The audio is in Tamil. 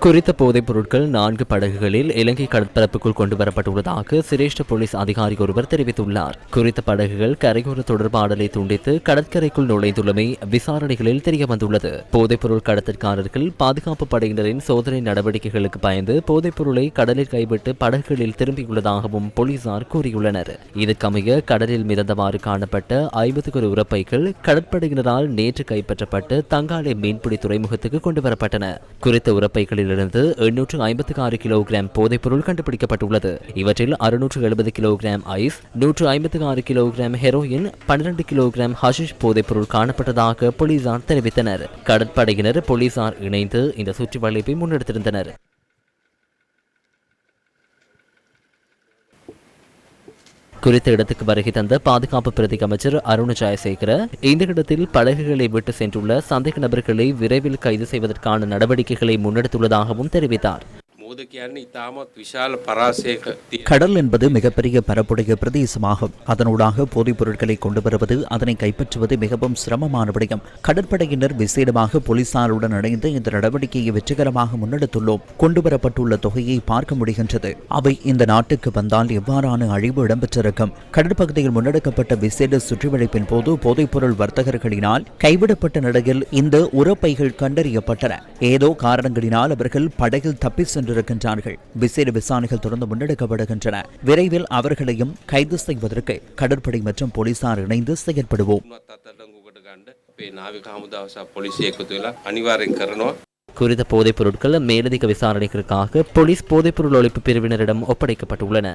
குறித்த போதைப் பொருட்கள் 4 படகுகளில் இலங்கை கடற்பரப்புக்குள் கொண்டுவரப்பட்டுள்ளதாக சிரேஷ்ட போலீஸ் அதிகாரி ஒருவர் தெரிவித்துள்ளார். குறித்த படகுகள் கரையோர தொடர்பாடலை துண்டித்து கடற்கரைக்குள் நுழைந்துள்ளமை விசாரணைகளில் தெரியவந்துள்ளது. போதைப்பொருள் கடத்தற்காரர்கள் பாதுகாப்பு படையினரின் சோதனை நடவடிக்கைகளுக்கு பயந்து போதைப் பொருளை கடலில் கைவிட்டு படகுகளில் திரும்பியுள்ளதாகவும் போலீசார் கூறியுள்ளனர். இதுக்கமைய கடலில் மிதந்தவாறு காணப்பட்ட 51 உரப்பைகள் கடற்படையினரால் நேற்று கைப்பற்றப்பட்டு தங்காலை மீன்பிடி துறைமுகத்துக்கு கொண்டுவரப்பட்டன. குறித்த உரப்பைகளில் இருந்து 856 கிலோகிராம் போதைப்பொருள் கண்டுபிடிக்கப்பட்டுள்ளது. இவற்றில் 670 kilogram ice, 156 kilogram heroin, 12 kilogram ஹஷிஷ் போதைப்பொருள் காணப்பட்டதாக போலீசார் தெரிவித்தனர். கடற்படையினர் போலீசார் இணைந்து இந்த சுற்றி வளைப்பை முன்னெடுத்திருந்தனர். குறித்த இடத்துக்கு வருகை தந்த பாதுகாப்பு பிரதி அமைச்சர் அருண் ஜெயசேகர இந்த இடத்தில் படகுகளை விட்டு சென்றுள்ள சந்தேக நபர்களை விரைவில் கைது செய்வதற்கான நடவடிக்கைகளை முன்னெடுத்துள்ளதாகவும் தெரிவித்தார். கடல் என்பது மிகப்பெரிய பரப்புடைய பிரதேசமாகும். அதனூடாக போதைப் பொருட்களை கொண்டு வருவது, அதனை கைப்பற்றுவது மிகவும் சிரமமான விடயம். கடற்படையினர் விசேடமாக போலீசாருடன் இணைந்து இந்த நடவடிக்கையை வெற்றிகரமாக முன்னெடுத்துள்ளோம். கொண்டுவரப்பட்டுள்ள தொகையை பார்க்க முடிகின்றது. அவை இந்த நாட்டுக்கு வந்தால் எவ்வாறான அழிவு இடம்பெற்றிருக்கும். கடற்பகுதியில் முன்னெடுக்கப்பட்ட விசேட சுற்றிவளைப்பின் போது போதைப் பொருள் வர்த்தகர்களினால் கைவிடப்பட்ட நிலையில் இந்த உரப்பைகள் கண்டறியப்பட்டன. ஏதோ காரணங்களினால் அவர்கள் படகில் தப்பி சென்று விசேட விசாரணைகள் தொடர்ந்து முன்னெடுக்கப்படுகின்றன. விரைவில் அவர்களையும் கைது செய்வதற்கு கடற்படை மற்றும் போலீசார் இணைந்து செயல்படுவோம். குறித்த போதைப் பொருட்கள் மேலதிக விசாரணைகளுக்காக போலீஸ் போதைப்பொருள் ஒழிப்பு பிரிவினரிடம் ஒப்படைக்கப்பட்டுள்ளன.